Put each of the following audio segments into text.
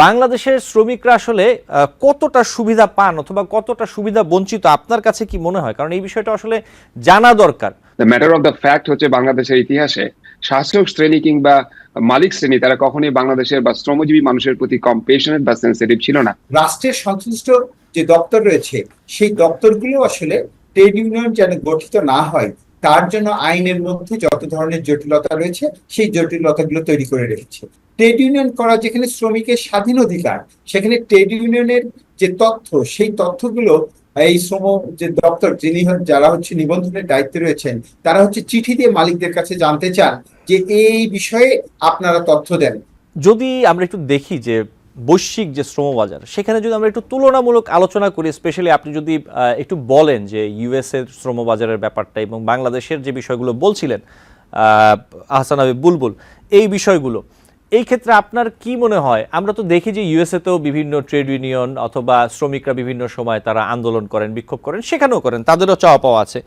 বাংলাদেশের শ্রমিকরা আসলে কতটা সুবিধা পান অথবা কতটা সুবিধা বঞ্চিত আপনার কাছে কি মনে হয়? কারণ এই বিষয়টা আসলে জানা দরকার। The matter of the fact হচ্ছে বাংলাদেশের ইতিহাসে শাসক শ্রেণী কিংবা মালিক শ্রেণী তারা কখনোই বাংলাদেশের বা শ্রমজীবী মানুষের প্রতি কম্পেশনেট বা সেন্সিটিভ ছিল না। রাষ্ট্রের সংশ্লিষ্ট যে দপ্তর রয়েছে সেই দপ্তরগুলো আসলে ট্রেড ইউনিয়ন যেন গঠিত না হয় তার জন্য আইনের মধ্যে যত ধরনের জটিলতা রয়েছে সেই জটিলতাগুলো তৈরি করে রেখেছে। ট্রেড ইউনিয়ন করা যেখানে শ্রমিকের স্বাধীন অধিকার, সেখানে ট্রেড ইউনিয়নের যে তথ্য সেই তথ্যগুলো এই শ্রম যে দপ্তর যারা নিবন্ধনের দায়িত্বে রয়েছেন তারা চিঠি দিয়ে মালিকদের কাছে জানতে চান যে এই বিষয়ে আপনারা তথ্য দেন। যদি আমরা একটু দেখি যে বৈশ্বিক যে শ্রমবাজার, সেখানে যদি আমরা একটু তুলনামূলক আলোচনা করি, স্পেশালি আপনি যদি একটু বলেন যে ইউএস এর শ্রমবাজারের ব্যাপারটা এবং বাংলাদেশের যে বিষয়গুলো বলছিলেন আহসান হাবিব বুলবুল, এই বিষয়গুলো এই ক্ষেত্রে আপনার কি মনে হয়? আমরা তো দেখি যে ইউএসএতেও বিভিন্ন ট্রেড ইউনিয়ন অথবা শ্রমিকরা বিভিন্ন সময় তারা আন্দোলন করেন, বিক্ষোভ করেন, সেখানেও করেন, তাদেরও চাওয়া পাওয়া আছে।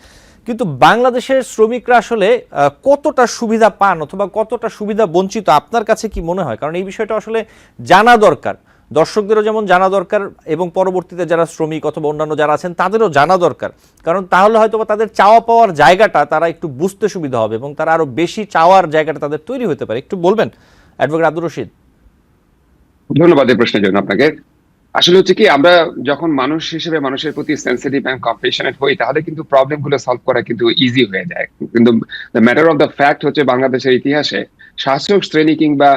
কিন্তু বাংলাদেশের শ্রমিকরা আসলে কতটা সুবিধা পান অথবা কতটা সুবিধা বঞ্চিত আপনার কাছে কি মনে হয়? কারণ এই বিষয়টা আসলে জানা দরকার, দর্শকদেরও যেমন জানা দরকার এবং পরবর্তীতে যারা শ্রমিক অথবা অন্যান্য যারা আছেন তাদেরও জানা দরকার। কারণ তাহলে হয়তো তাদের চাওয়া পাওয়ার জায়গাটা তারা একটু বুঝতে সুবিধা হবে এবং তারা আরো বেশি চাওয়ার জায়গাটা তাদের তৈরি হতে পারে। একটু বলবেন অ্যাডভোকেট আব্দুর রশিদ। ধন্যবাদ এই প্রশ্নের জন্য আপনাকে। আসলে হচ্ছে কি, আমরা যখন মানুষ হিসেবে মানুষের প্রতি সেন্সিটিভ এন্ড কম্পেশনেট হই তাহলে কিন্তু প্রবলেম গুলো সলভ করা কিন্তু ইজি হয়ে যায়। কিন্তু the matter of the fact হচ্ছে বাংলাদেশের ইতিহাসে শাসক শ্রেণী কিংবা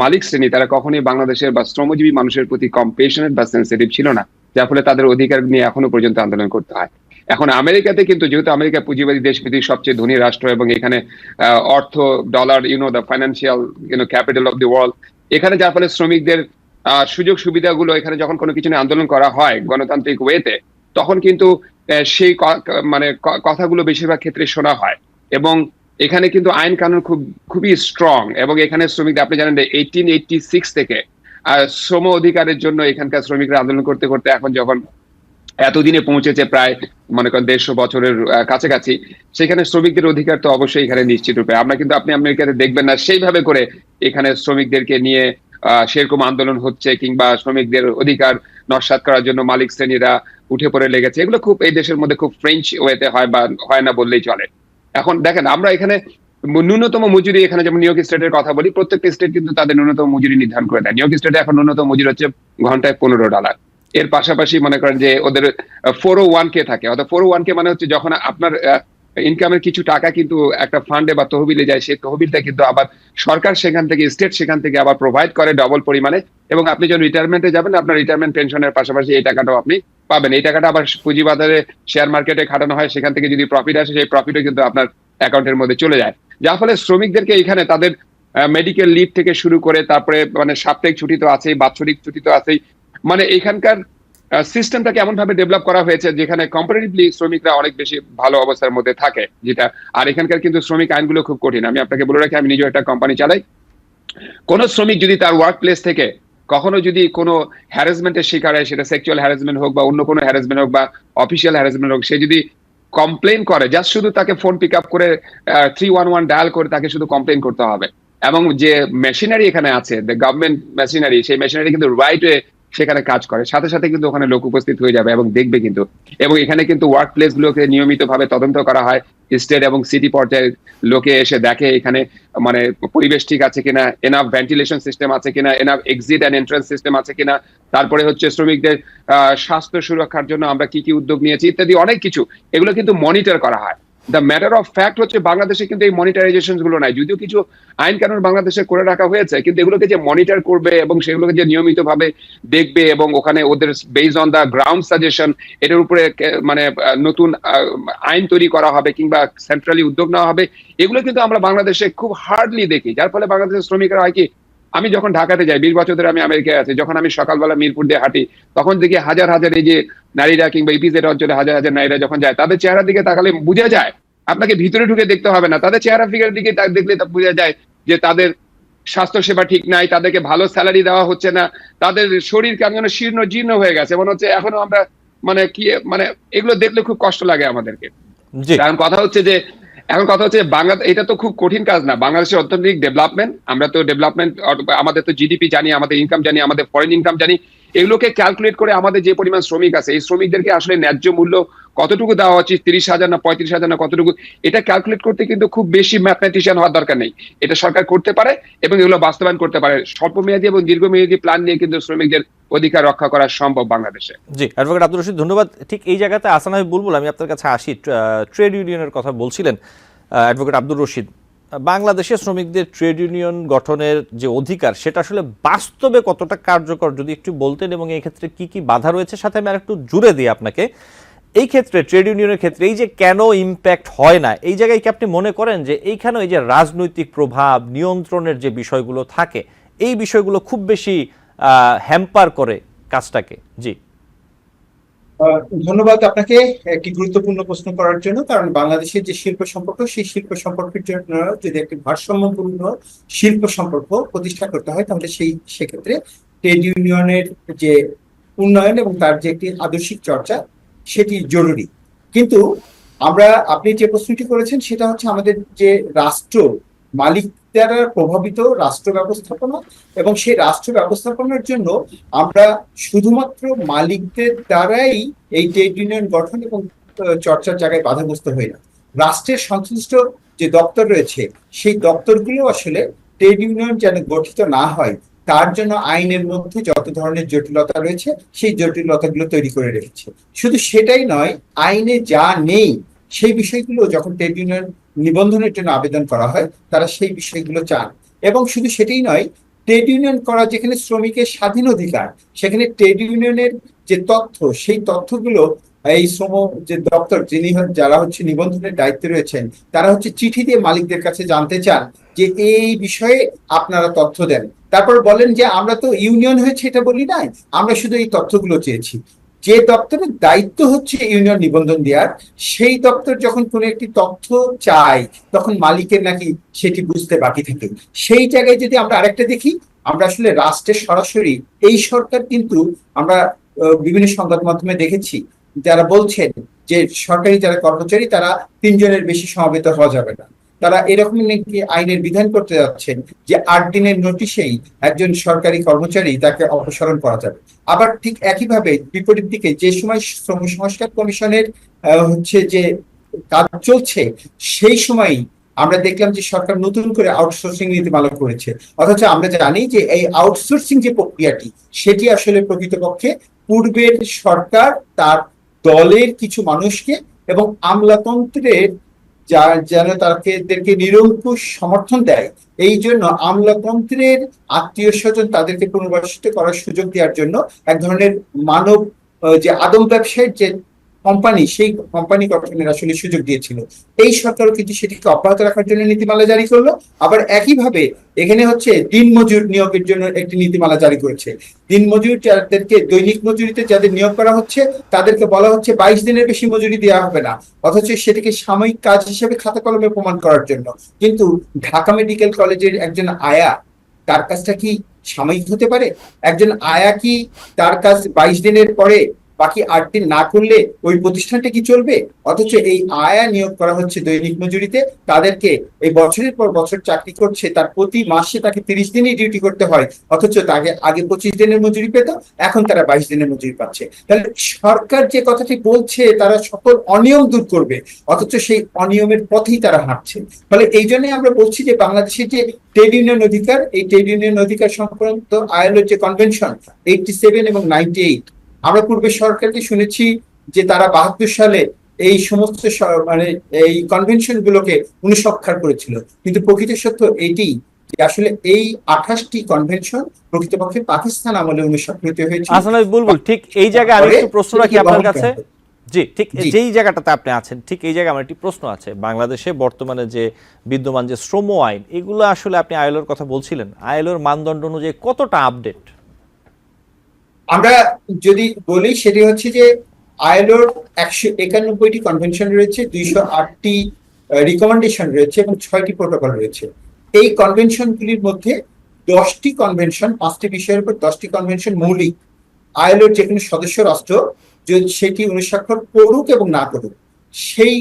মালিক শ্রেণী তারা কখনোই বাংলাদেশের বা শ্রমজীবী মানুষের প্রতি কম্পেশনেট বা সেন্সিটিভ ছিল না, যার ফলে তাদের অধিকার নিয়ে এখনো পর্যন্ত আন্দোলন করতে হয়। এখন আমেরিকাতে কিন্তু, যেহেতু আমেরিকা পুঁজিবাদী দেশ, পৃথিবীর সবচেয়ে ধনী রাষ্ট্র এবং এখানে অর্থ, dollar, the financial capital of the world, এখানে যার ফলে শ্রমিকদের সুযোগ সুবিধাগুলো এখানে যখন কোনো কিছু নিয়ে আন্দোলন করা হয় গণতান্ত্রিক ওয়েতে, তখন কিন্তু সেই মানে কথাগুলো বেশিরভাগ ক্ষেত্রে শোনা হয়। এবং এখানে কিন্তু আইন কানুন খুবই স্ট্রং। এবং এখানে শ্রমিকদের, আপনি জানেন যে 1886 থেকে শ্রম অধিকারের জন্য এখানকার শ্রমিকরা আন্দোলন করতে করতে এখন যখন এতদিনে পৌঁছেছে, প্রায় মনে করেন 150 বছরের কাছাকাছি, সেখানে শ্রমিকদের অধিকার তো অবশ্যই এখানে নিশ্চিত রূপে। আপনি আমেরিকাতে দেখবেন না সেইভাবে করে এখানে শ্রমিকদেরকে নিয়ে সেরকম আন্দোলন হচ্ছে কিংবা শ্রমিকদের অধিকার নস্যাৎ করার জন্য মালিক শ্রেণীরা উঠে পড়ে লেগেছে। এগুলো খুব এই দেশের মধ্যে খুব ফ্রেঞ্চ ওয়েতে হয় বা হয় না বললেই চলে। এখন দেখেন, আমরা এখানে ন্যূনতম মজুরি, এখানে যেমন নিউ ইয়র্ক স্টেটের কথা বলি, প্রত্যেকটা স্টেট কিন্তু তাদের ন্যূনতম মজুরি নির্ধারণ করে দেয়। নিউ ইয়র্ক স্টেটে এখন ন্যূনতম মজুরি হচ্ছে ঘন্টায় $15। এর পাশাপাশি মনে করেন যে ওদের 401k থাকে। অর্থাৎ 401k মানে হচ্ছে যখন আপনার ইনকামের কিছু টাকা কিন্তু একটা ফান্ডে বা তহবিলে যায়, সেই তহবিলটা কিন্তু আবার সরকার সেখান থেকে, স্টেট সেখান থেকে আবার প্রোভাইড করে ডবল পরিমাণে। এবং আপনি যখন রিটায়ারমেন্টে যাবেন, আপনার রিটায়ারমেন্ট পেনশনের পাশাপাশি এই টাকাটাও আপনি পাবেন। এই টাকাটা আবার পুঁজিবাজারে, শেয়ার মার্কেটে খাটানো হয়, সেখান থেকে যদি প্রফিট আসে সেই প্রফিটও কিন্তু আপনার অ্যাকাউন্টের মধ্যে চলে যায়। যার ফলে শ্রমিকদেরকে এখানে তাদের মেডিকেল লিভ থেকে শুরু করে, তারপরে মানে সাপ্তাহিক ছুটি তো আছেই, বাৎসরিক ছুটি তো আছেই। মানে এখানকার সিস্টেমটাকে এমন ভাবে ডেভেলপ করা হয়েছে যেখানে কম্পারেটিভলি শ্রমিকরা অনেক বেশি ভালো অবস্থার মধ্যে থাকে, যেটা। আর এখানকার কিন্তু শ্রমিক আইনগুলো খুব কঠিন। আমি আপনাকে বলে রাখি, আমি নিজেও একটা কোম্পানি চালাই। কোন শ্রমিক যদি তার ওয়ার্ক প্লেস থেকে কখনো যদি কোনো হ্যারাসমেন্টের শিকার হয়, সেটা সেক্সুয়াল হ্যারাসমেন্ট হোক বা অন্য কোনো হ্যারাসমেন্ট হোক বা অফিসিয়াল হ্যারাসমেন্ট হোক, সে যদি কমপ্লেন করে, জাস্ট শুধু তাকে ফোন পিক আপ করে 311 ডায়াল করে তাকে শুধু কমপ্লেন করতে হবে। এবং যে মেশিনারি এখানে আছে, দ্য গভর্নমেন্ট মেশিনারি, সেই মেশিনারি কিন্তু রাইট ওয়ে সেখানে কাজ করে, সাথে সাথে কিন্তু ওখানে লোক উপস্থিত হয়ে যাবে এবং দেখবে কিন্তু। এবং এখানে কিন্তু ওয়ার্ক প্লেস গুলোকে নিয়মিতভাবে তদন্ত করা হয়। স্টেট এবং সিটি পর্যায়ে লোকে এসে দেখে এখানে মানে পরিবেশ ঠিক আছে কিনা, এনাফ ভেন্টিলেশন সিস্টেম আছে কিনা, enough exit and entrance system আছে কিনা, তারপরে হচ্ছে শ্রমিকদের স্বাস্থ্য সুরক্ষার জন্য আমরা কি কি উদ্যোগ নিয়েছি ইত্যাদি অনেক কিছু, এগুলো কিন্তু মনিটর করা হয়। দ্য ম্যাটার অফ ফ্যাক্ট হচ্ছে বাংলাদেশে কিন্তু এই মনিটারাইজেশন গুলো নাই। যদিও কিছু আইন কানুন বাংলাদেশে করে রাখা হয়েছে, কিন্তু এগুলোকে যে মনিটর করবে এবং সেগুলোকে যে নিয়মিত ভাবে দেখবে এবং ওখানে ওদের based on the ground suggestion এটার উপরে মানে নতুন আইন তৈরি করা হবে কিংবা সেন্ট্রালি উদ্যোগ নেওয়া হবে, এগুলো কিন্তু আমরা বাংলাদেশে খুব হার্ডলি দেখি। যার ফলে বাংলাদেশের শ্রমিকরা হয় কি, আমি যখন ঢাকাতে যাই, 20 বছর ধরে আমি আমেরিকায় আছি, যখন আমি সকালবেলা মিরপুর দিয়ে হাঁটি, তখন দেখি হাজার হাজার এই যে নারীরা কিংবা ইপিজেড অঞ্চলে হাজার হাজার নারীরা যখন যায়, তাদের চেহারার দিকে তাকালে বোঝা যায়, আপনাকে ভিতরে ঢুকে দেখতে হবে না, তাদের চেহারা ফিগারের দিকে দেখলে বোঝা যায় যে তাদের স্বাস্থ্য সেবা ঠিক নাই, তাদেরকে ভালো স্যালারি দেওয়া হচ্ছে না, তাদের শরীর কেমন যেন শীর্ণ জীর্ণ হয়ে গেছে, মনে হচ্ছে এখনো আমরা মানে কি, মানে এগুলো দেখলে খুব কষ্ট লাগে আমাদেরকে। কারণ কথা হচ্ছে যে এখন কথা হচ্ছে বাংলাদেশ, এটা তো খুব কঠিন কাজ না। বাংলাদেশের অর্থনৈতিক ডেভেলপমেন্ট, আমরা তো ডেভেলপমেন্ট, আমাদের তো জিডিপি জানি, আমাদের ইনকাম জানি, আমাদের ফরেন ইনকাম জানি, এগুলোকে ক্যালকুলেট করে আমাদের যে পরিমাণ শ্রমিক আছে, এই শ্রমিকদেরকে আসলে ন্যায্য মূল্য কতটুকু দেওয়া উচিত, 30,000 না 35,000 না কতটুকু, এটা ক্যালকুলেট করতে কিন্তু খুব বেশি ম্যাথমেটিশিয়ান হওয়ার দরকার নেই। এটা সরকার করতে পারে এবং এগুলো বাস্তবায়ন করতে পারে। স্বল্পমেয়াদী এবং দীর্ঘমেয়াদী প্ল্যান নিয়ে কিন্তু শ্রমিকদের অধিকার রক্ষা করা সম্ভব বাংলাদেশে। জি, অ্যাডভোকেট আব্দুর রশিদ, ধন্যবাদ। ঠিক এই জায়গাতে আসান আমি বুলবুল, আমি আপনার কাছে আসি। ট্রেড ইউনিয়নের কথা বলছিলেন অ্যাডভোকেট আব্দুর রশিদ। বাংলাদেশের শ্রমিকদের ট্রেড ইউনিয়ন গঠনের যে অধিকার, সেটা আসলে বাস্তবে কতটা কার্যকর যদি একটু বলতেন, এবং এই ক্ষেত্রে কি কি বাধা রয়েছে। সাথে আমি আরেকটু জুড়ে দিই আপনাকে, এই ক্ষেত্রে ট্রেড ইউনিয়নের ক্ষেত্রে এই যে কেন ইম্প্যাক্ট হয় না, এই জায়গায় কি আপনি মনে করেন যে এইখানে এই যে রাজনৈতিক প্রভাব নিয়ন্ত্রণের যে বিষয়গুলো থাকে, এই বিষয়গুলো খুব বেশি হ্যাম্পার করে কাজটাকে? জি, ধন্যবাদ আপনাকে একটি গুরুত্বপূর্ণ প্রশ্ন করার জন্য। কারণ বাংলাদেশের যে শিল্প সম্পর্ক, সেই শিল্প সম্পর্কের জন্য যদি একটি ভারসাম্যপূর্ণ শিল্প সম্পর্ক প্রতিষ্ঠা করতে হয়, তাহলে সেক্ষেত্রে ট্রেড ইউনিয়নের যে উন্নয়ন এবং তার যে একটি আদর্শিক চর্চা, সেটি জরুরি। কিন্তু আপনি যে প্রশ্নটি করেছেন সেটা হচ্ছে আমাদের যে রাষ্ট্র মালিক দ্বারা প্রভাবিত রাষ্ট্র ব্যবস্থাপনা, এবং সেই রাষ্ট্র ব্যবস্থাপনার জন্য আমরা শুধুমাত্র মালিকদের দ্বারাই এই ট্রেড ইউনিয়ন গঠন এবং চর্চার জায়গায় বাধাগ্রস্ত হই না। রাষ্ট্রের সংশ্লিষ্ট যে দপ্তর রয়েছে, সেই দপ্তরগুলো আসলে ট্রেড ইউনিয়ন যেন গঠিত না হয় তার জন্য আইনের মধ্যে যত ধরনের জটিলতা রয়েছে, সেই জটিলতাগুলো তৈরি করে রেখেছে। শুধু সেটাই নয়, আইনে যা নেই সেই বিষয়গুলো যখন ট্রেড ইউনিয়ন নিবন্ধনের জন্য আবেদন করা হয়, তারা সেই বিষয়গুলো চান। এবং শুধু সেটাই নয়, ট্রেড ইউনিয়ন করা যেখানে শ্রমিকের স্বাধীন অধিকার, সেখানে ট্রেড ইউনিয়নের যে তথ্য, সেই তথ্যগুলো এই শ্রম যে দপ্তর যারা হচ্ছে নিবন্ধনের দায়িত্বে রয়েছেন, তারা হচ্ছে চিঠি দিয়ে মালিকদের কাছে জানতে চান যে এই বিষয়ে আপনারা তথ্য দেন। তারপর বলেন যে আমরা তো ইউনিয়ন হয়েছে এটা বলি নাই, আমরা শুধু এই তথ্যগুলো চেয়েছি। যে দপ্তরের দায়িত্ব হচ্ছে ইউনিয়ন নিবন্ধন দেওয়ার, সেই দপ্তর যখন কোনো একটি তথ্য চায়, তখন মালিকের নাকি সেটি বুঝতে বাকি থাকে। সেই জায়গায় যদি আমরা আরেকটা দেখি, আমরা আসলে রাষ্ট্রের সরাসরি এই সরকার কিন্তু আমরা বিভিন্ন সংবাদ মাধ্যমে দেখেছি যারা বলছেন যে সরকারি যারা কর্মচারী তারা 3 জনের বেশি সমবেত হওয়া যাবে না। তারা এরকম নাকি আইনের বিধান করতে যাচ্ছেন যে 8 দিনের নোটিশেই একজন সরকারি কর্মচারী তাকে অপসারণ করা যাবে। আবার ঠিক একইভাবে বিপরীত দিকে যে সময় শ্রম সংস্কার কমিশনের হচ্ছে যে কাজ চলছে, সেই সময়ই আমরা দেখলাম যে সরকার নতুন করে আউটসোর্সিং নীতিমালা করেছে। অথচ আমরা জানি যে এই আউটসোর্সিং যে প্রক্রিয়াটি, সেটি আসলে প্রকৃতপক্ষে পূর্বের সরকার তার দলের কিছু মানুষকে এবং আমলাতন্ত্রের যেন তাদেরকে নিরঙ্কুশ সমর্থন দেয়, এই জন্য আমলাতন্ত্রের আত্মীয় স্বজন তাদেরকে পুনর্বাসিত করার সুযোগ দেওয়ার জন্য এক ধরনের মানব যে আদম ব্যবসায়ের যে কোম্পানি, সেই কোম্পানি গঠনের আসলে সুযোগ দিয়েছিল। এই সরকারও কিন্তু সেটিকে অব্যাহত রাখার জন্য নীতিমালা জারি করলো। আবার একইভাবে এখানে হচ্ছে দিনমজুর নিয়োগের জন্য একটি নীতিমালা জারি করেছে। দিনমজুর যাদেরকে দৈনিক মজুরিতে যাদের নিয়োগ করা হচ্ছে, তাদেরকে বলা হচ্ছে 22 দিনের বেশি মজুরি দেওয়া হবে না, অথচ সেটিকে সাময়িক কাজ হিসেবে খাতা কলমে প্রমাণ করার জন্য। কিন্তু ঢাকা মেডিকেল কলেজের একজন আয়া, তার কাজটা কি সাময়িক হতে পারে? একজন আয়া কি তার কাজ 22 দিনের পরে বাকি 8 দিন না করলে ওই প্রতিষ্ঠানটা কি চলবে? অথচ এই আয়া নিয়োগ করা হচ্ছে দৈনিক মজুরিতে, তাদেরকে এই বছরের পর বছর চাকরি করছে, তার প্রতি মাসে তাকে 30 দিনই ডিউটি করতে হয়, অথচ তাকে আগে 25 দিনের মজুরি পেত, এখন তারা 22 দিনের মজুরি পাচ্ছে। তাহলে সরকার যে কথাটি বলছে তারা সকল অনিয়ম দূর করবে, অথচ সেই অনিয়মের পথেই তারা হাঁটছে। ফলে এই জন্যই আমরা বলছি যে বাংলাদেশের যে ট্রেড ইউনিয়ন অধিকার, এই ট্রেড ইউনিয়ন অধিকার সংক্রান্ত আইএলওর যে কনভেনশন 87 এবং 98, আমরা পূর্বে সরকারকে শুনেছি যে তারা 72 সালে এই সমস্ত মানে এই কনভেনশন গুলোকে অনুস্বাক্ষর করেছিল। কিন্তু প্রকৃত সত্য এটি যে আসলে এই 28টি কনভেনশন প্রকৃতপক্ষে পাকিস্তান আমলে অনুস্বাক্ষরিত হয়েছে। আসলে বুলবুল, ঠিক এই জায়গায় আমি একটু প্রশ্ন রাখি আপনার কাছে। জি, ঠিক যেই জায়গাটাতে আপনি আছেন, ঠিক এই জায়গায় আমার একটি প্রশ্ন আছে। বাংলাদেশে বর্তমানে যে বিদ্যমান যে শ্রম আইন, এগুলো আসলে আপনি আইএলওর কথা বলছিলেন, আইএলওর মানদণ্ড অনুযায়ী কতটা আপডেট? আমরা যদি বলি সেটি হচ্ছে যে আইএলওর 191টি কনভেনশন রয়েছে, 208টি রিকমেন্ডেশন রয়েছে এবং 6টি প্রোটোকল রয়েছে। এই কনভেনশনগুলির মধ্যে 10টি কনভেনশন, 5টি বিষয়ের উপর 10টি কনভেনশন মৌলিক। আইএলওর যে কোনো সদস্য রাষ্ট্র যদি সেটি অনুস্বাক্ষর করুক এবং না করুক, সেই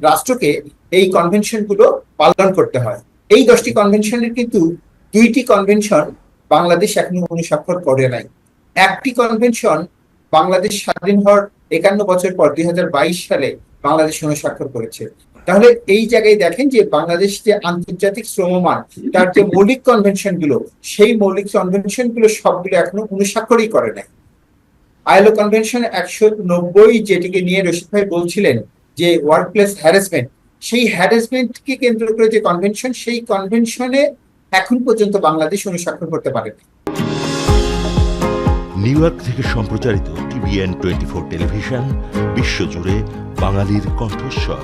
রাষ্ট্রকে এই কনভেনশন গুলো পালন করতে হয়। এই 10টি কনভেনশনের কিন্তু 2টি কনভেনশন বাংলাদেশ এখনো অনুস্বাক্ষর করে নাই। একটি কনভেনশন বাংলাদেশ স্বাধীন হওয়ার 51 বছর পর 2022 সালে বাংলাদেশ অনুস্বাক্ষর করেছে। তাহলে এই জায়গায় দেখেন যে বাংলাদেশ যে আন্তর্জাতিক শ্রমমান তার যে মৌলিক কনভেনশন গুলো, সেই মৌলিক কনভেনশন গুলো সবগুলো এখনো অনুস্বাক্ষরই করে নাই। আইএলও কনভেনশন 190 যেটিকে নিয়ে রশিদ ভাই বলছিলেন যে ওয়ার্ক প্লেস হ্যারাসমেন্ট, সেই হ্যারাসমেন্টকে কেন্দ্র করে যে কনভেনশন, সেই কনভেনশনে এখন পর্যন্ত বাংলাদেশ অনুস্বাক্ষর করতে পারেনি। নিউ ইয়র্ক থেকে সম্প্রচারিত TVN 24 টেলিভিশন বিশ্বজুড়ে বাঙালির কণ্ঠস্বর।